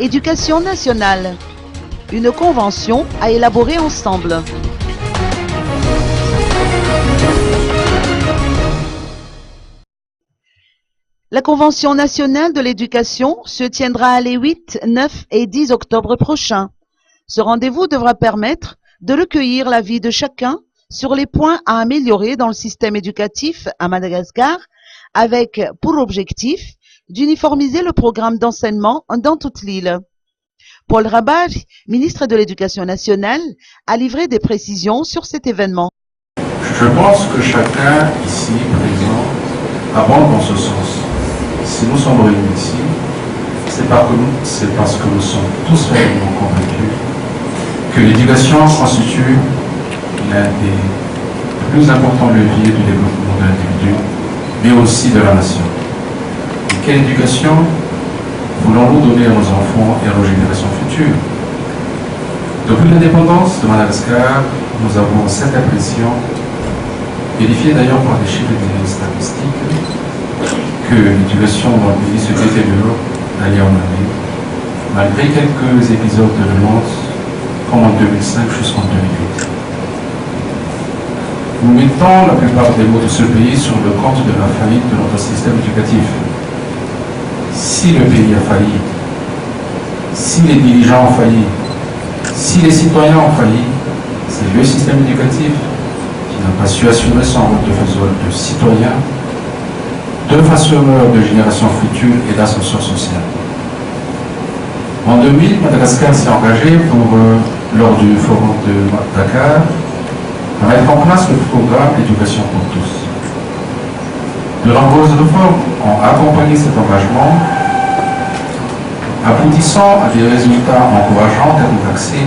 Éducation nationale. Une convention à élaborer ensemble. La Convention nationale de l'éducation se tiendra les 8, 9 et 10 octobre prochains. Ce rendez-vous devra permettre de recueillir l'avis de chacun sur les points à améliorer dans le système éducatif à Madagascar, avec pour objectif d'uniformiser le programme d'enseignement dans toute l'île. Paul Rabat, ministre de l'Éducation nationale, a livré des précisions sur cet événement. Je pense que chacun ici présent abonde dans ce sens. Si nous sommes réunis ici, c'est parce que nous sommes tous réellement convaincus que l'éducation constitue l'un des plus importants leviers du développement de l'individu, mais aussi de la nation. Et quelle éducation voulons-nous donner à nos enfants et à nos générations futures? Depuis l'indépendance de Madagascar, nous avons cette impression, vérifiée d'ailleurs par des chiffres et des statistiques, que l'éducation dans le pays se détériore d'année en année, malgré quelques épisodes de violence, comme en 2005 jusqu'en 2008. Nous mettons la plupart des maux de ce pays sur le compte de la faillite de notre système éducatif. Si le pays a failli, si les dirigeants ont failli, si les citoyens ont failli, c'est le système éducatif qui n'a pas su assurer son rôle de citoyen, de façonneur de générations futures et d'ascenseur social. En 2000, Madagascar s'est engagé lors du forum de Dakar, à mettre en place le programme Éducation pour tous. De nombreuses réformes ont accompagné cet engagement, aboutissant à des résultats encourageants en termes d'accès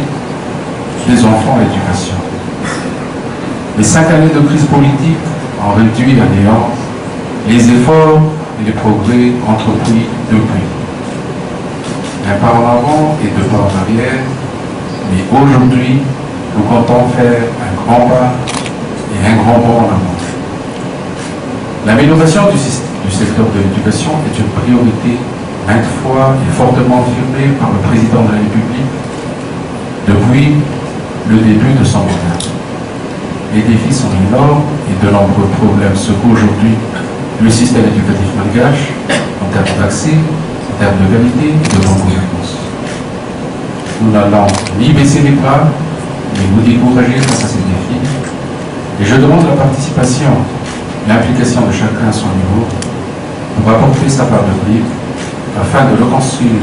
des enfants à l'éducation. Les 5 années de crise politique ont réduit à néant les efforts et les progrès entrepris depuis. Un pas en avant et 2 pas en arrière, mais aujourd'hui, nous comptons faire un grand pas et un grand bond en avant. L'amélioration du secteur de l'éducation est une priorité maintes fois et fortement affirmée par le président de la République depuis le début de son mandat. Les défis sont énormes et de nombreux problèmes secouent aujourd'hui le système éducatif malgache en termes d'accès, en termes de qualité et de non-gouvernance. Nous n'allons ni baisser les bras, ni nous décourager face à ces défis. Et je demande la participation, l'implication de chacun à son niveau pour apporter sa part de brique afin de reconstruire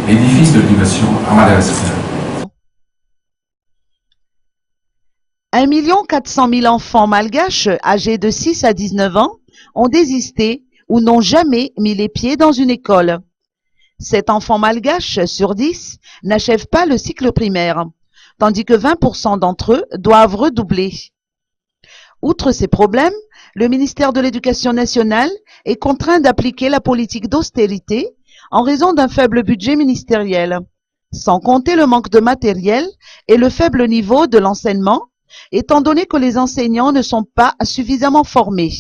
l'édifice de l'éducation à Madagascar. 1 400 000 enfants malgaches âgés de 6 à 19 ans ont désisté ou n'ont jamais mis les pieds dans une école. 7 enfants malgaches sur 10 n'achèvent pas le cycle primaire, tandis que 20% d'entre eux doivent redoubler. Outre ces problèmes, le ministère de l'Éducation nationale est contraint d'appliquer la politique d'austérité en raison d'un faible budget ministériel, sans compter le manque de matériel et le faible niveau de l'enseignement, étant donné que les enseignants ne sont pas suffisamment formés.